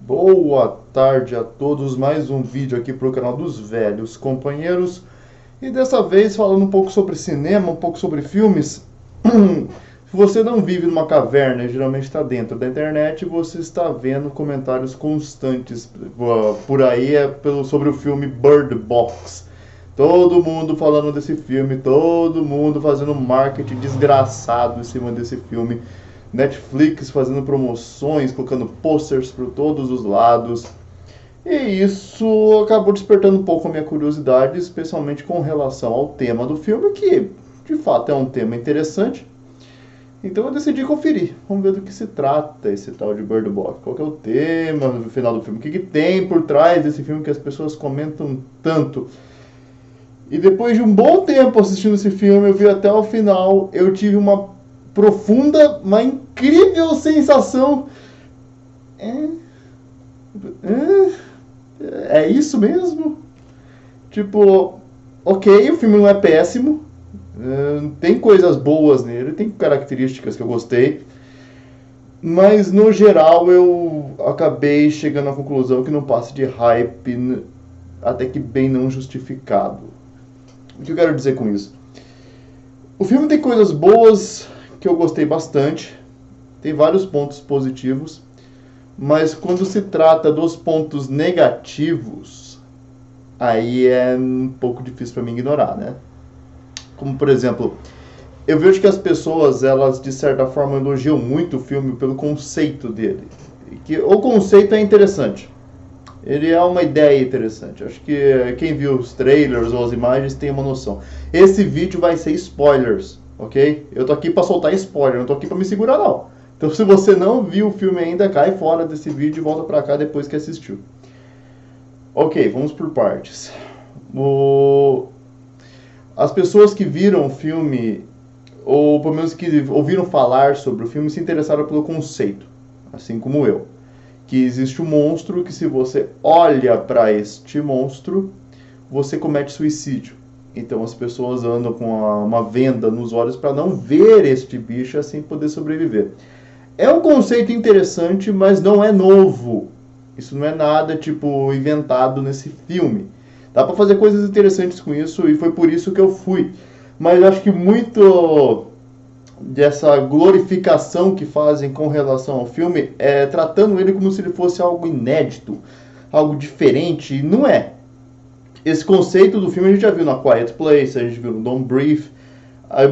Boa tarde a todos, mais um vídeo aqui para o canal dos velhos companheiros. E dessa vez falando um pouco sobre cinema, um pouco sobre filmes. Se você não vive numa caverna e geralmente está dentro da internet, você está vendo comentários constantes por aí sobre o filme Bird Box. Todo mundo falando desse filme, todo mundo fazendo marketing desgraçado em cima desse filme. Netflix fazendo promoções, colocando posters por todos os lados. E isso acabou despertando um pouco a minha curiosidade, especialmente com relação ao tema do filme, que de fato é um tema interessante. Então eu decidi conferir. Vamos ver do que se trata esse tal de Bird Box. Qual que é o tema no final do filme? O que tem por trás desse filme que as pessoas comentam tanto? E depois de um bom tempo assistindo esse filme, eu vi até o final, eu tive uma profunda, uma incrível sensação. É isso mesmo? Tipo, ok, o filme não é péssimo, tem coisas boas nele, tem características que eu gostei, mas no geral eu acabei chegando à conclusão que não passa de hype, até que bem não justificado. O que eu quero dizer com isso? O filme tem coisas boas que eu gostei bastante, tem vários pontos positivos, mas quando se trata dos pontos negativos, aí é um pouco difícil para mim ignorar, né? Como, por exemplo, eu vejo que as pessoas, elas de certa forma elogiam muito o filme pelo conceito dele. Que o conceito é interessante. Ele é uma ideia interessante. Acho que quem viu os trailers ou as imagens tem uma noção. Esse vídeo vai ser spoilers, ok? Eu tô aqui para soltar spoiler, não tô aqui para me segurar não. Então se você não viu o filme ainda, cai fora desse vídeo e volta para cá depois que assistiu. Ok, vamos por partes. As pessoas que viram o filme, ou pelo menos que ouviram falar sobre o filme, se interessaram pelo conceito, assim como eu. Que existe um monstro que, se você olha para este monstro, você comete suicídio. Então as pessoas andam com uma venda nos olhos para não ver este bicho, assim poder sobreviver. É um conceito interessante, mas não é novo. Isso não é nada tipo inventado nesse filme. Dá para fazer coisas interessantes com isso e foi por isso que eu fui. Mas eu acho que muito dessa glorificação que fazem com relação ao filme é tratando ele como se ele fosse algo inédito, algo diferente, e não é. Esse conceito do filme a gente já viu na Quiet Place, a gente viu no Don't Breathe,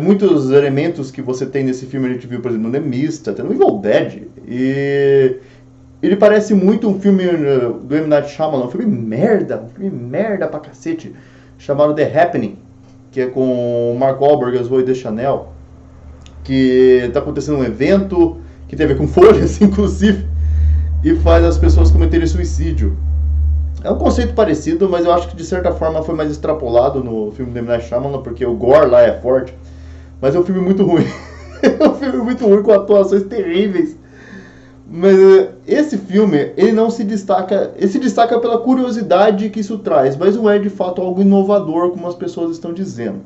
muitos elementos que você tem nesse filme a gente viu, por exemplo, no The Mist, até no Evil Dead, e ele parece muito um filme do M. Night Shyamalan, um filme merda pra cacete, chamado The Happening, que é com o Mark Wahlberg, a Zooey Deschanel, que está acontecendo um evento que tem a ver com folhas, inclusive, e faz as pessoas cometerem suicídio. É um conceito parecido, mas eu acho que de certa forma foi mais extrapolado no filme do M. Night Shyamalan, porque o gore lá é forte, mas é um filme muito ruim. É um filme muito ruim, com atuações terríveis. Mas esse filme, ele não se destaca, ele se destaca pela curiosidade que isso traz, mas não é de fato algo inovador, como as pessoas estão dizendo.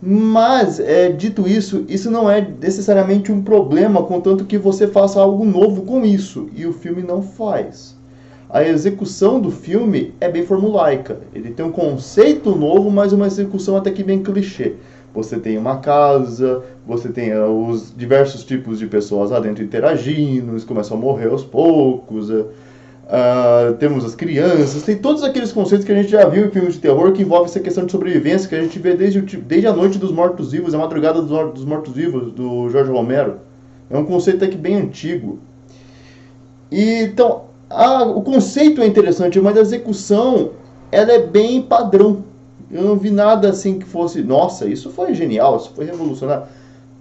Mas, dito isso, isso não é necessariamente um problema, contanto que você faça algo novo com isso, e o filme não faz. A execução do filme é bem formulaica. Ele tem um conceito novo, mas uma execução até que bem clichê. Você tem uma casa, você tem os diversos tipos de pessoas lá dentro interagindo, eles começam a morrer aos poucos, temos as crianças, tem todos aqueles conceitos que a gente já viu em filmes de terror que envolvem essa questão de sobrevivência, que a gente vê desde a Noite dos Mortos-Vivos, a Madrugada dos Mortos-Vivos, do Jorge Romero. É um conceito até que bem antigo. E, então, o conceito é interessante, mas a execução ela é bem padrão. Eu não vi nada assim que fosse, nossa, isso foi genial, isso foi revolucionário.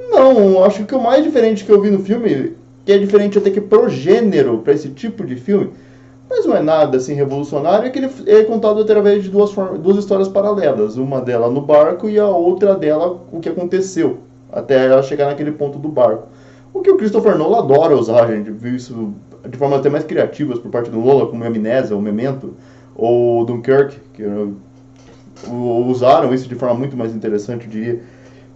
Não, acho que o mais diferente que eu vi no filme, que é diferente até que pro gênero, para esse tipo de filme, mas não é nada assim revolucionário, é que ele é contado através de duas histórias paralelas. Uma dela no barco e a outra dela o que aconteceu, até ela chegar naquele ponto do barco. O que o Christopher Nolan adora usar, a gente viu isso de formas até mais criativas por parte do Nolan, como Amnésia, o Memento, ou Dunkirk, que usaram isso de forma muito mais interessante, eu diria.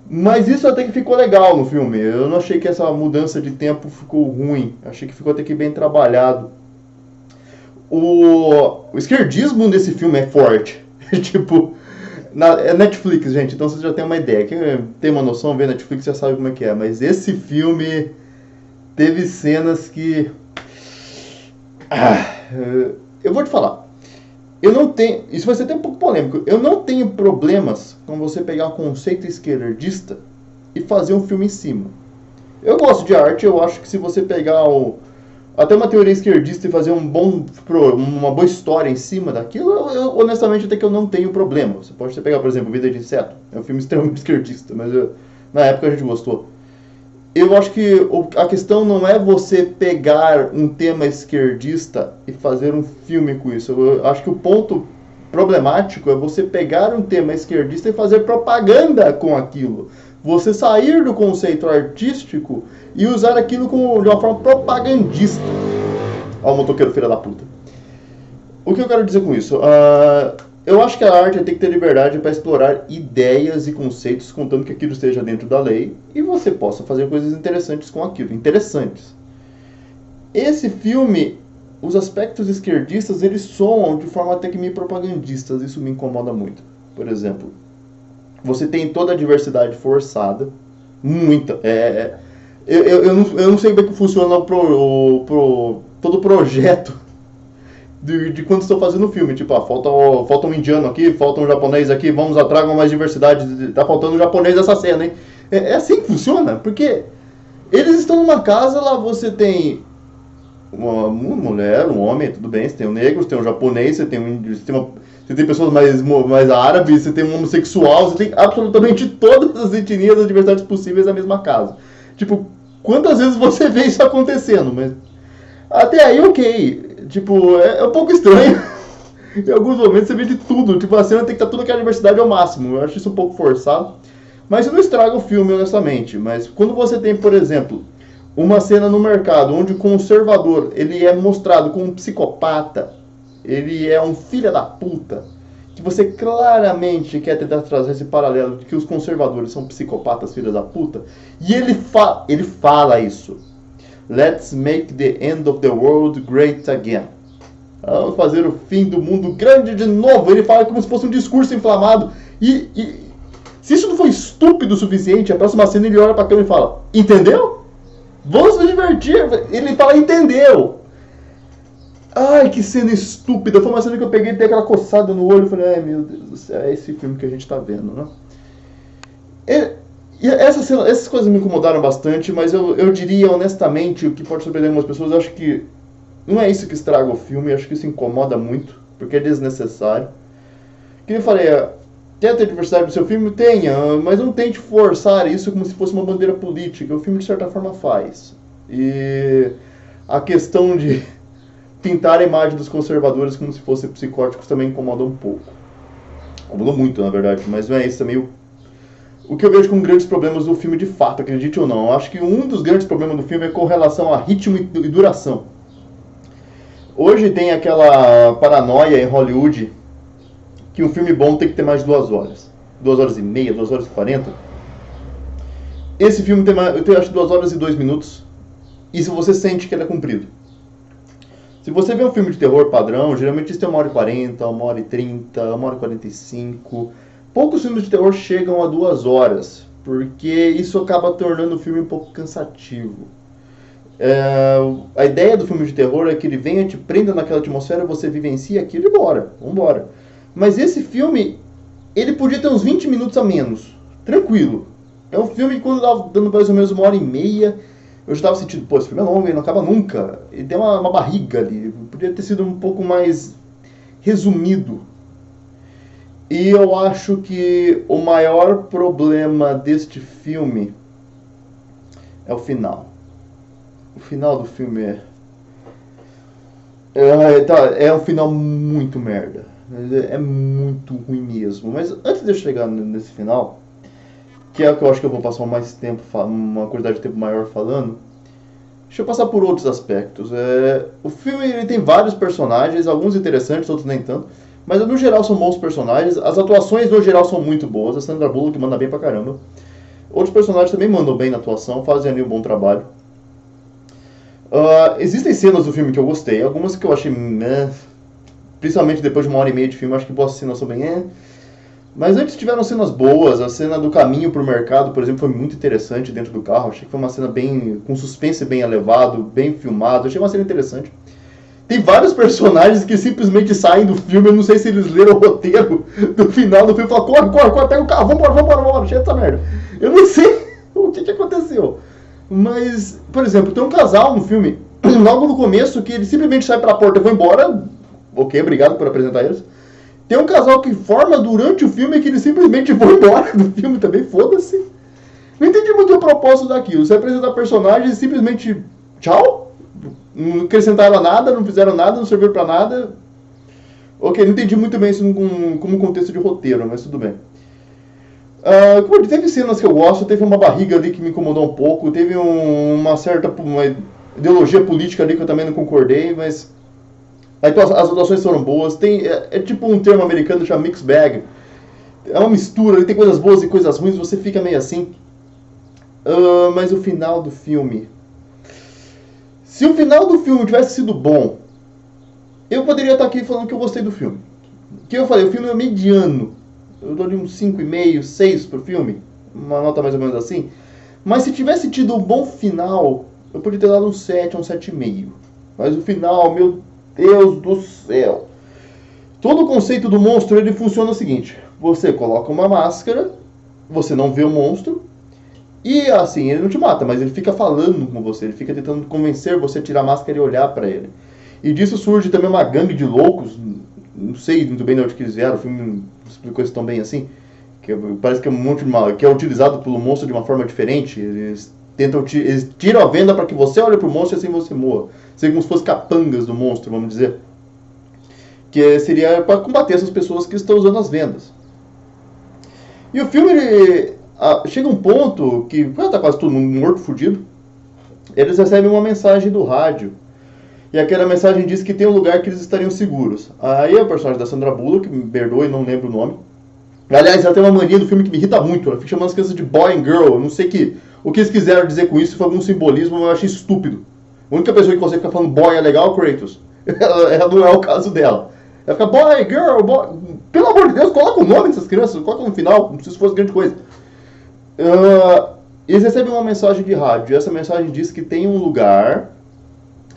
Mas isso até que ficou legal no filme. Eu não achei que essa mudança de tempo ficou ruim. Achei que ficou até que bem trabalhado. o esquerdismo desse filme é forte. Tipo, é Netflix, gente, então vocês já têm uma ideia. Quem tem uma noção, vê Netflix já sabe como é que é. Mas esse filme teve cenas que... eu vou te falar. Eu não tenho... Isso vai ser até um pouco polêmico. Eu não tenho problemas com você pegar um conceito esquerdista e fazer um filme em cima. Eu gosto de arte, eu acho que se você pegar até uma teoria esquerdista e fazer uma boa história em cima daquilo, honestamente até que eu não tenho problema. Você pode pegar, por exemplo, Vida de Inseto. É um filme extremamente esquerdista, mas na época a gente gostou. Eu acho que a questão não é você pegar um tema esquerdista e fazer um filme com isso. Eu acho que o ponto problemático é você pegar um tema esquerdista e fazer propaganda com aquilo. Você sair do conceito artístico e usar aquilo de uma forma propagandista. Ó, o motoqueiro filha da puta. O que eu quero dizer com isso? Eu acho que a arte tem que ter liberdade para explorar ideias e conceitos, contando que aquilo esteja dentro da lei e você possa fazer coisas interessantes com aquilo. Interessantes. Esse filme, os aspectos esquerdistas, eles soam de forma até que meio propagandistas. Isso me incomoda muito. Por exemplo, você tem toda a diversidade forçada. Muita. Eu não sei como é que funciona todo o projeto de quando estou fazendo o filme. Tipo, falta um indiano aqui, falta um japonês aqui, tragam mais diversidade. Tá faltando um japonês nessa cena, hein? É assim que funciona, porque eles estão numa casa, lá você tem uma mulher, um homem, tudo bem, você tem um negro, você tem um japonês, você tem pessoas mais árabes, você tem um homossexual, você tem absolutamente todas as etnias, as diversidades possíveis na mesma casa. Tipo, quantas vezes você vê isso acontecendo? Mas até aí, ok. Tipo, é um pouco estranho. Em alguns momentos você vê de tudo. Tipo, a cena tem que estar toda aquela diversidade ao máximo. Eu acho isso um pouco forçado. Mas isso não estraga o filme, honestamente. Mas quando você tem, por exemplo, uma cena no mercado onde o conservador ele é mostrado como um psicopata, ele é um filho da puta, que você claramente quer tentar trazer esse paralelo de que os conservadores são psicopatas, filhos da puta, e ele fala isso. Let's make the end of the world great again. Vamos fazer o fim do mundo grande de novo. Ele fala como se fosse um discurso inflamado. E se isso não foi estúpido o suficiente, a próxima cena ele olha pra câmera e fala: entendeu? Vamos nos divertir. Ele fala: entendeu? Ai, que cena estúpida. Foi uma cena que eu peguei e dei aquela coçada no olho e falei: ai, meu Deus do céu, é esse filme que a gente tá vendo, né? E essas coisas me incomodaram bastante, mas eu diria honestamente, o que pode surpreender algumas pessoas, eu acho que não é isso que estraga o filme, eu acho que isso incomoda muito, porque é desnecessário. Que eu falei, quer ter diversidade no seu filme? Tenha, mas não tente forçar isso como se fosse uma bandeira política. O filme de certa forma faz. E a questão de pintar a imagem dos conservadores como se fossem psicóticos também incomoda um pouco. Incomodou muito, na verdade, mas não é isso também o que eu vejo como grandes problemas do filme de fato, acredite ou não. Eu acho que um dos grandes problemas do filme é com relação a ritmo e duração. Hoje tem aquela paranoia em Hollywood que um filme bom tem que ter mais de 2 horas. 2 horas e meia, 2 horas e 40. Esse filme tem, eu acho, 2 horas e 2 minutos. E se você sente que ele é comprido. Se você vê um filme de terror padrão, geralmente isso tem 1h40, 1h30, 1h45. Poucos filmes de terror chegam a 2 horas, porque isso acaba tornando o filme um pouco cansativo. A ideia do filme de terror é que ele venha, te prenda naquela atmosfera, você vivencia aquilo e vambora. Mas esse filme, ele podia ter uns 20 minutos a menos, tranquilo. É um filme que quando estava dando mais ou menos 1h30, eu já estava sentindo, esse filme é longo, ele não acaba nunca. Ele tem uma barriga ali, podia ter sido um pouco mais resumido. E eu acho que o maior problema deste filme é o final. O final do filme é um final muito merda. É muito ruim mesmo. Mas antes de eu chegar nesse final, que é o que eu acho que eu vou passar mais tempo, uma quantidade de tempo maior falando, deixa eu passar por outros aspectos. O filme ele tem vários personagens, alguns interessantes, outros nem tanto. Mas no geral são bons personagens. As atuações no geral são muito boas. A Sandra Bullock manda bem pra caramba. Outros personagens também mandam bem na atuação, fazem ali um bom trabalho. Existem cenas do filme que eu gostei, algumas que eu achei... principalmente depois de 1h30 de filme, acho que boas cenas são bem... Mas antes tiveram cenas boas, a cena do caminho pro mercado, por exemplo, foi muito interessante dentro do carro. Achei que foi uma cena bem com suspense bem elevado, bem filmado, achei uma cena interessante. Tem vários personagens que simplesmente saem do filme, eu não sei se eles leram o roteiro do final do filme e falam, corre, pega o carro, vambora, chega dessa merda. Eu não sei o que aconteceu. Mas, por exemplo, tem um casal no filme, logo no começo, que ele simplesmente sai pela porta e vai embora. Ok, obrigado por apresentar eles. Tem um casal que forma durante o filme que eles simplesmente vão embora do filme também, foda-se. Não entendi muito o propósito daquilo. Você apresenta personagens e simplesmente tchau? Não acrescentaram nada, não fizeram nada, não serviram pra nada. Ok, não entendi muito bem isso como contexto de roteiro, mas tudo bem. Teve cenas que eu gosto, teve uma barriga ali que me incomodou um pouco, teve uma certa ideologia política ali que eu também não concordei, mas... As atuações foram boas, é tipo um termo americano chamado mixed bag. É uma mistura, tem coisas boas e coisas ruins, você fica meio assim. Mas o final do filme... Se o final do filme tivesse sido bom, eu poderia estar aqui falando que eu gostei do filme. Que eu falei, o filme é mediano. Eu dou ali uns 5,5, 6 pro filme. Uma nota mais ou menos assim. Mas se tivesse tido um bom final, eu poderia ter dado um 7, um 7,5. Mas o final, meu Deus do céu. Todo o conceito do monstro, ele funciona o seguinte. Você coloca uma máscara, você não vê o monstro, e assim, ele não te mata, mas ele fica falando com você, ele fica tentando convencer você a tirar a máscara e olhar pra ele. E disso surge também uma gangue de loucos, não sei muito bem de onde que eles vieram, o filme não explicou isso tão bem assim, que parece que é um monte de que é utilizado pelo monstro de uma forma diferente. Eles tiram a venda para que você olhe pro monstro e assim você morra. Seria como se fosse capangas do monstro, vamos dizer. Que seria para combater essas pessoas que estão usando as vendas. E o filme, chega um ponto que, quando tá quase todo mundo morto, fudido, eles recebem uma mensagem do rádio. E aquela mensagem diz que tem um lugar que eles estariam seguros. Aí o personagem da Sandra Bullock, que me perdoe, não lembro o nome. Aliás, ela tem uma mania do filme que me irrita muito. Ela fica chamando as crianças de boy and girl. Eu não sei o que eles quiseram dizer com isso, foi algum simbolismo, mas eu achei estúpido. A única pessoa que consegue ficar falando boy é legal, Kratos. Ela não é o caso dela. Ela fica boy, girl, boy. Pelo amor de Deus, coloca o nome dessas crianças, coloca no final, não precisa se fosse grande coisa. Eles recebem uma mensagem de rádio, e essa mensagem diz que tem um lugar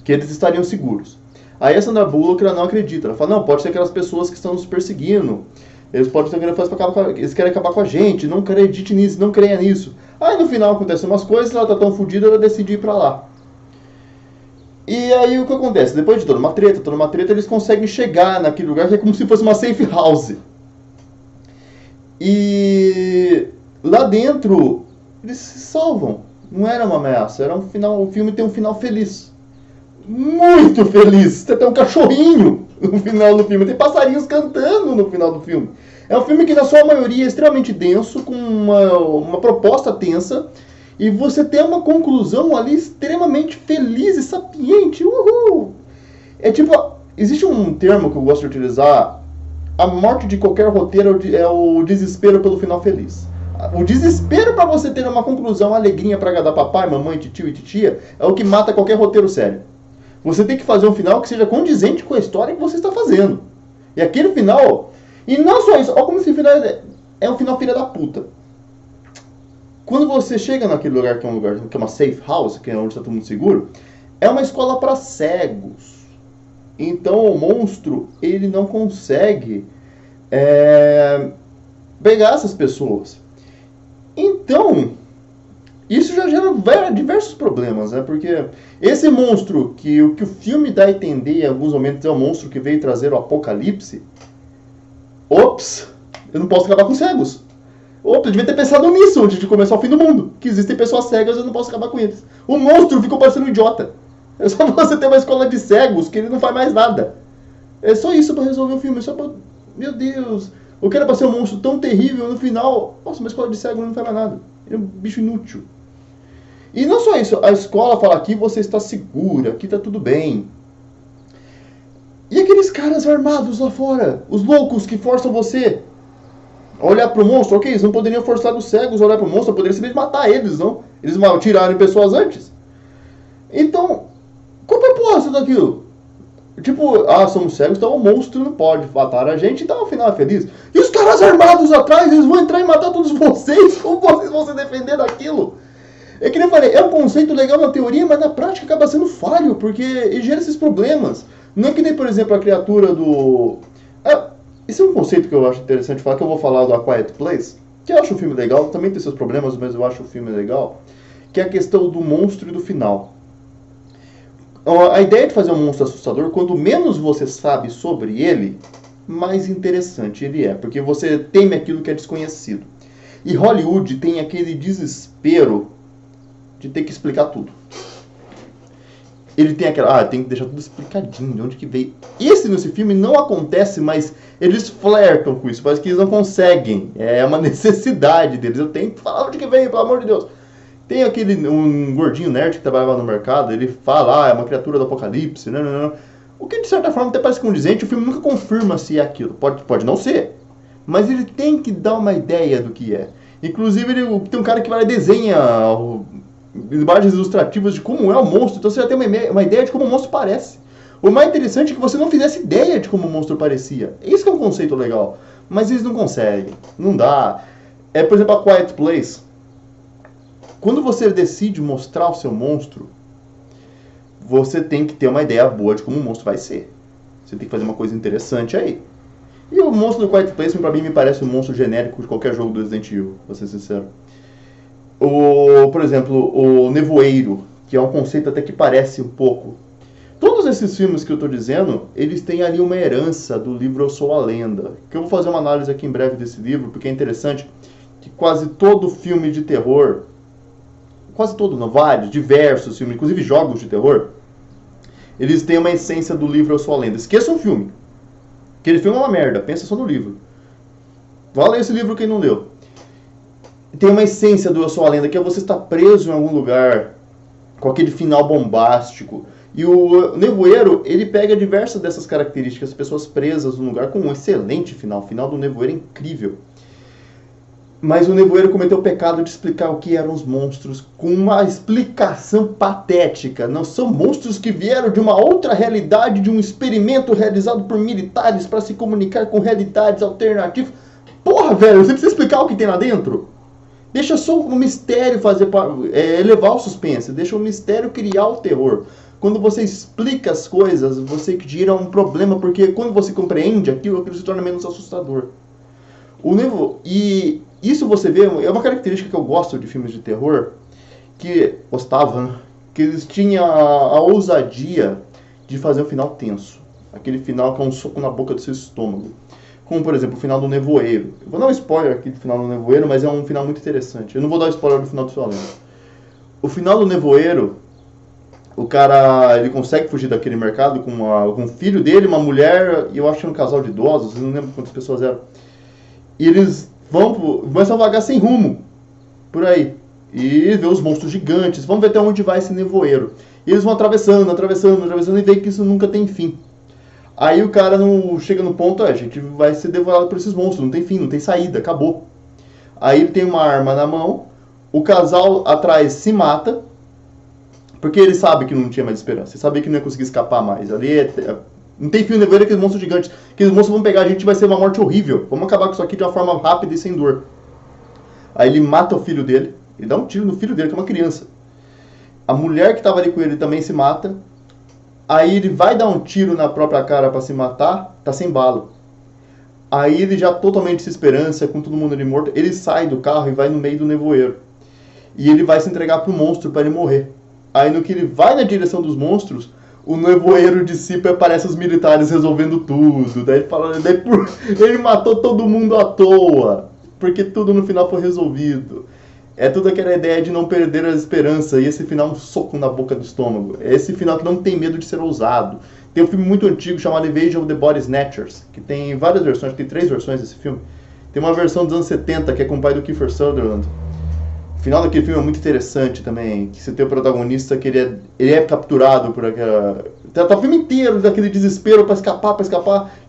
que eles estariam seguros. Aí a Sandra Bullock, ela não acredita. Ela fala, não, pode ser aquelas pessoas que estão nos perseguindo. Eles podem estar querendo eles querem acabar com a gente, não acredite nisso, não creia nisso. Aí no final acontecem umas coisas, ela tá tão fodida, ela decide ir pra lá. E aí o que acontece? Depois de toda uma treta, eles conseguem chegar naquele lugar que é como se fosse uma safe house. E lá dentro, eles se salvam. Não era uma ameaça, era um final. O filme tem um final feliz. Muito feliz. Tem até um cachorrinho no final do filme. Tem passarinhos cantando no final do filme. É um filme que, na sua maioria, é extremamente denso, com uma proposta tensa. E você tem uma conclusão ali extremamente feliz e sapiente. Uhul! É tipo, existe um termo que eu gosto de utilizar. A morte de qualquer roteiro é o desespero pelo final feliz. O desespero para você ter uma conclusão, alegrinha para agradar papai, mamãe, tio e titia, é o que mata qualquer roteiro sério. Você tem que fazer um final que seja condizente com a história que você está fazendo. E aquele final... E não só isso, olha como esse final é um final filha da puta. Quando você chega naquele lugar que é uma safe house, que é onde está todo mundo seguro, é uma escola para cegos. Então o monstro, ele não consegue pegar essas pessoas. Então, isso já gera diversos problemas, né? Porque esse monstro, que o filme dá a entender em alguns momentos é o monstro que veio trazer o apocalipse. Ops, eu não posso acabar com cegos. Opa, eu devia ter pensado nisso antes de começar o fim do mundo. Que existem pessoas cegas e eu não posso acabar com eles. O monstro ficou parecendo um idiota. É só você ter uma escola de cegos que ele não faz mais nada. É só isso pra resolver o filme. É só pra... Meu Deus. O que era pra ser um monstro tão terrível, no final... Nossa, uma escola de cegos não faz mais nada. Ele é um bicho inútil. E não só isso. A escola fala aqui você está segura, aqui tá tudo bem. E aqueles caras armados lá fora? Os loucos que forçam você a olhar pro monstro? Ok, eles não poderiam forçar os cegos a olhar pro monstro, poderiam simplesmente matar eles, não? Eles tiraram pessoas antes. Então, Qual a proposta daquilo? Tipo, somos cegos, então o monstro não pode matar a gente, então o final é feliz. E os caras armados atrás, eles vão entrar e matar todos vocês, como vocês vão se defender daquilo? É que nem eu falei, é um conceito legal na teoria, mas na prática acaba sendo falho, porque gera esses problemas. Não é que nem, por exemplo, a criatura do... esse é um conceito que eu acho interessante falar, que eu vou falar do A Quiet Place, que eu acho um filme legal, também tem seus problemas, mas eu acho o filme legal, que é a questão do monstro e do final. A ideia de fazer um monstro assustador, quanto menos você sabe sobre ele, mais interessante ele é, porque você teme aquilo que é desconhecido. E Hollywood tem aquele desespero de ter que explicar tudo. Ele tem aquela, tem que deixar tudo explicadinho, de onde que veio. Nesse filme não acontece, mas eles flertam com isso, parece que eles não conseguem. É uma necessidade deles. Eu tenho que falar onde que veio, pelo amor de Deus. Tem um gordinho nerd que trabalhava no mercado, ele fala, é uma criatura do apocalipse, não. O que de certa forma até parece condizente, o filme nunca confirma se é aquilo. Pode não ser, mas ele tem que dar uma ideia do que é. Inclusive tem um cara que vai lá e desenha imagens ilustrativas de como é o monstro, então você já tem uma ideia de como o monstro parece. O mais interessante é que você não fizesse ideia de como o monstro parecia. Isso que é um conceito legal, mas eles não conseguem, não dá. Por exemplo, a Quiet Place. Quando você decide mostrar o seu monstro, você tem que ter uma ideia boa de como o monstro vai ser. Você tem que fazer uma coisa interessante aí. E o monstro do Quiet Place, pra mim, me parece um monstro genérico de qualquer jogo do Resident Evil, pra ser sincero. Por exemplo, o Nevoeiro, que é um conceito até que parece um pouco. Todos esses filmes que eu tô dizendo, eles têm ali uma herança do livro Eu Sou a Lenda. Que eu vou fazer uma análise aqui em breve desse livro, porque é interessante que quase todo filme de terror... vários, diversos filmes, inclusive jogos de terror, eles têm uma essência do livro Eu Sou a Lenda. Esqueça o filme. Aquele filme é uma merda, pensa só no livro. Vá ler esse livro quem não leu. Tem uma essência do Eu Sou a Lenda, que é você estar preso em algum lugar, com aquele final bombástico. E o Nevoeiro, ele pega diversas dessas características, pessoas presas num lugar com um excelente final. O final do Nevoeiro é incrível. Mas o Nevoeiro cometeu o pecado de explicar o que eram os monstros com uma explicação patética. Não são monstros que vieram de uma outra realidade, de um experimento realizado por militares para se comunicar com realidades alternativas. Porra, velho, você precisa explicar o que tem lá dentro? Deixa só o mistério elevar o suspense. Deixa o mistério criar o terror. Quando você explica as coisas, você gera um problema, porque quando você compreende aquilo se torna menos assustador. E isso você vê, é uma característica que eu gosto de filmes de terror, que eles tinham a ousadia de fazer um final tenso. Aquele final que é um soco na boca do seu estômago. Como, por exemplo, o final do Nevoeiro. Eu vou dar um spoiler aqui do final do Nevoeiro, mas é um final muito interessante. Eu não vou dar spoiler do final do Sua Lenda. O final do Nevoeiro, o cara ele consegue fugir daquele mercado com um filho dele, uma mulher, e eu acho que um casal de idosos, eu não lembro quantas pessoas eram. E eles começam a vagar sem rumo, por aí. E vê os monstros gigantes, vamos ver até onde vai esse nevoeiro. E eles vão atravessando e vê que isso nunca tem fim. Aí o cara chega no ponto, a gente vai ser devorado por esses monstros, não tem fim, não tem saída, acabou. Aí ele tem uma arma na mão, o casal atrás se mata, porque ele sabe que não tinha mais esperança, ele sabia que não ia conseguir escapar mais. Ali não tem fim, o nevoeiro é aqueles monstros gigantes. Aqueles monstros vão pegar a gente, vai ser uma morte horrível. Vamos acabar com isso aqui de uma forma rápida e sem dor. Aí ele mata o filho dele. Ele dá um tiro no filho dele, que é uma criança. A mulher que estava ali com ele também se mata. Aí ele vai dar um tiro na própria cara para se matar. Tá sem bala. Aí ele já totalmente sem esperança, com todo mundo ali morto. Ele sai do carro e vai no meio do nevoeiro. E ele vai se entregar pro monstro para ele morrer. Aí no que ele vai na direção dos monstros, o nevoeiro dissipa e aparece os militares resolvendo tudo. Daí ele fala, ele matou todo mundo à toa, porque tudo no final foi resolvido. É tudo aquela ideia de não perder a esperança, e esse final é um soco na boca do estômago. É esse final que não tem medo de ser ousado. Tem um filme muito antigo chamado Invasion of the Body Snatchers, que tem várias versões, tem 3 versões desse filme. Tem uma versão dos anos 70, que é com o pai do Kiefer Sutherland. O final daquele filme é muito interessante também, que você tem o protagonista que ele é capturado por aquela... Tá o filme inteiro daquele desespero pra escapar,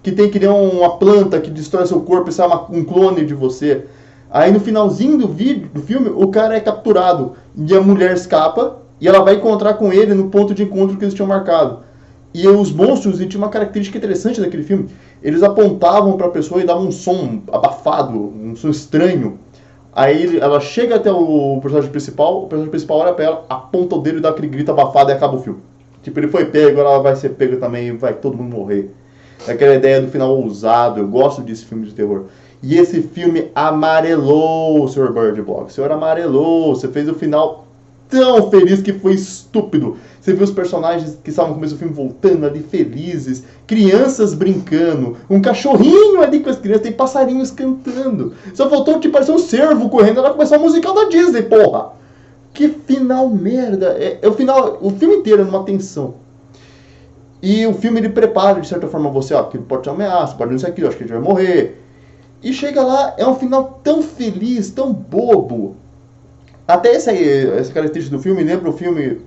que tem que criar uma planta que destrói seu corpo e sai um clone de você. Aí no finalzinho do filme, o cara é capturado e a mulher escapa E ela vai encontrar com ele no ponto de encontro que eles tinham marcado. E os monstros, e tinha uma característica interessante daquele filme. Eles apontavam para a pessoa e davam um som abafado, um som estranho. Aí ela chega até o personagem principal olha pra ela, aponta o dedo e dá aquele grito abafado e acaba o filme. Tipo, ele foi pego, ela vai ser pega também, vai todo mundo morrer. Aquela ideia do final ousado, eu gosto desse filme de terror. E esse filme amarelou o Sr. Bird Box. O senhor amarelou, você fez o final tão feliz que foi estúpido. Você viu os personagens que estavam no começo do filme voltando ali felizes, crianças brincando, um cachorrinho ali com as crianças, tem passarinhos cantando. Só faltou tipo parecer um cervo correndo, ela começar o musical da Disney, porra! Que final merda! O final, o filme inteiro é numa tensão. E o filme ele prepara de certa forma você, ó, que pode ser uma ameaça, pode não ser aquilo, acho que a gente vai morrer. E chega lá, é um final tão feliz, tão bobo. Até essa característica do filme lembra o filme,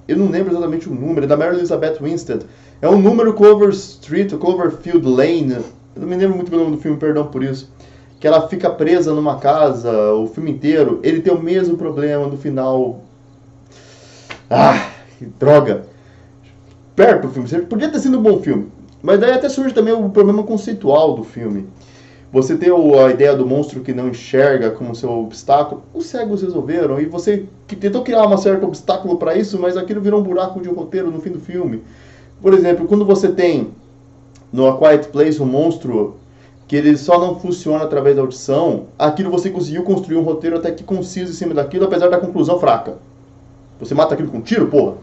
eu não lembro exatamente o número, é da Mary Elizabeth Winstead. É um número Cloverfield Lane, eu não me lembro muito bem o nome do filme, perdão por isso. Que ela fica presa numa casa o filme inteiro, ele tem o mesmo problema no final. Ah, que droga. Perto do filme, podia ter sido um bom filme. Mas daí até surge também o problema conceitual do filme. Você tem a ideia do monstro que não enxerga como seu obstáculo. Os cegos resolveram e você tentou criar um certo obstáculo para isso, mas aquilo virou um buraco de roteiro no fim do filme. Por exemplo, quando você tem no A Quiet Place um monstro que ele só não funciona através da audição, aquilo você conseguiu construir um roteiro até que conciso em cima daquilo, apesar da conclusão fraca. Você mata aquilo com um tiro, porra?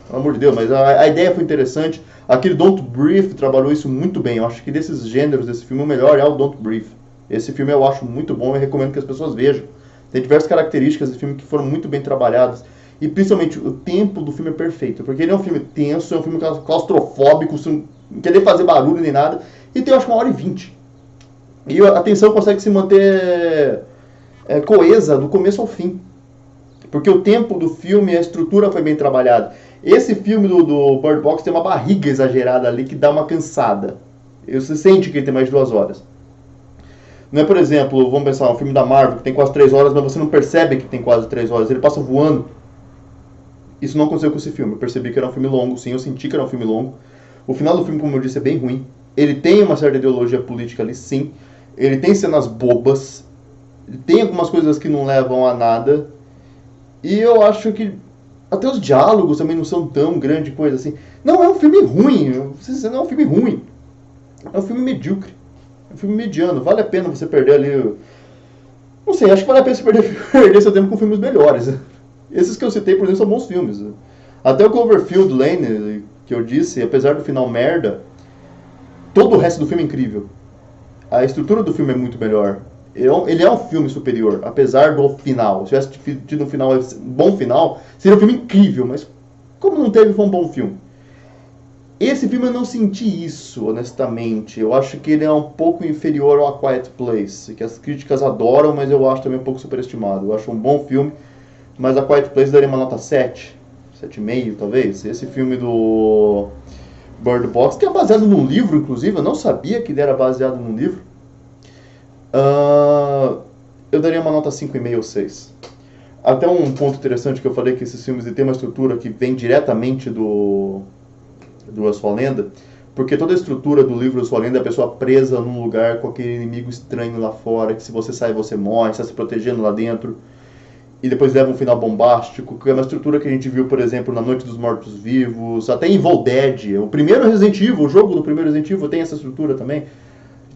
Pelo amor de Deus, mas a ideia foi interessante. Aquele Don't Breathe trabalhou isso muito bem. Eu acho que desses gêneros desse filme, o melhor é o Don't Breathe. Esse filme eu acho muito bom e recomendo que as pessoas vejam. Tem diversas características do filme que foram muito bem trabalhadas. E principalmente o tempo do filme é perfeito. Porque ele é um filme tenso, é um filme claustrofóbico, sem querer fazer barulho nem nada. E tem, eu acho, 1h20. E a tensão consegue se manter coesa do começo ao fim. Porque o tempo do filme e a estrutura foi bem trabalhada. Esse filme do Bird Box tem uma barriga exagerada ali que dá uma cansada. Você sente que ele tem mais de 2 horas. Não é, por exemplo, vamos pensar, um filme da Marvel que tem quase 3 horas, mas você não percebe que tem quase 3 horas. Ele passa voando. Isso não aconteceu com esse filme. Eu percebi que era um filme longo, sim, eu senti que era um filme longo. O final do filme, como eu disse, é bem ruim. Ele tem uma certa ideologia política ali, sim. Ele tem cenas bobas. Ele tem algumas coisas que não levam a nada. E eu acho que até os diálogos também não são tão grande coisa assim. Não é um filme ruim. Não é um filme ruim. É um filme medíocre. É um filme mediano. Vale a pena você perder ali... Não sei, acho que vale a pena você perder seu tempo com filmes melhores. Esses que eu citei, por exemplo, são bons filmes. Até o Cloverfield Lane, que eu disse, apesar do final merda, todo o resto do filme é incrível. A estrutura do filme é muito melhor. Ele é um filme superior, apesar do final. Se tivesse tido um bom final, seria um filme incrível, mas como não teve, foi um bom filme. Esse filme eu não senti isso, honestamente. Eu acho que ele é um pouco inferior ao A Quiet Place, que as críticas adoram, mas eu acho também um pouco superestimado. Eu acho um bom filme, mas A Quiet Place daria uma nota 7, 7,5 talvez. Esse filme do Bird Box, que é baseado num livro, inclusive, eu não sabia que ele era baseado num livro. Eu daria uma nota 5,5 ou 6. Até um ponto interessante que eu falei que esses filmes têm uma estrutura que vem diretamente do A Sua Lenda, porque toda a estrutura do livro A Sua Lenda é a pessoa presa num lugar com aquele inimigo estranho lá fora, que se você sai você morre, está se protegendo lá dentro, e depois leva um final bombástico, que é uma estrutura que a gente viu, por exemplo, na Noite dos Mortos-Vivos, até em Evil Dead, o primeiro Resident Evil, o jogo do primeiro Resident Evil tem essa estrutura também.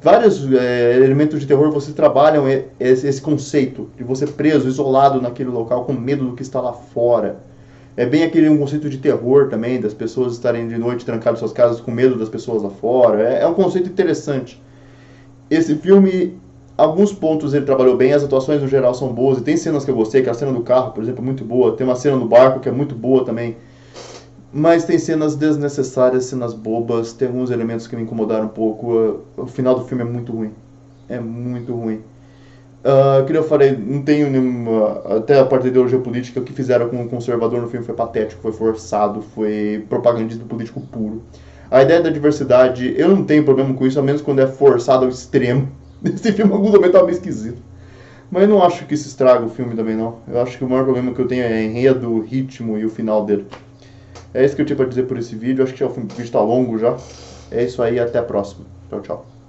Vários elementos de terror você trabalham esse conceito de você preso, isolado naquele local com medo do que está lá fora. É bem um conceito de terror também, das pessoas estarem de noite trancadas em suas casas com medo das pessoas lá fora. É um conceito interessante. Esse filme, alguns pontos ele trabalhou bem, as atuações no geral são boas, e tem cenas que eu gostei, que a cena do carro, por exemplo, é muito boa. Tem uma cena no barco que é muito boa também. Mas tem cenas desnecessárias, cenas bobas, tem alguns elementos que me incomodaram um pouco. O final do filme é muito ruim. É muito ruim. Que eu falei, não tenho nenhuma... Até a parte da ideologia política, o que fizeram com o conservador no filme foi patético, foi forçado, foi propagandismo político puro. A ideia da diversidade, eu não tenho problema com isso, a menos quando é forçado ao extremo. Esse filme, em algum momento, estava meio esquisito. Mas eu não acho que isso estraga o filme também, não. Eu acho que o maior problema que eu tenho é enredo, o ritmo e o final dele. É isso que eu tinha pra dizer por esse vídeo. Acho que o vídeo tá longo já. É isso aí, até a próxima. Tchau, tchau.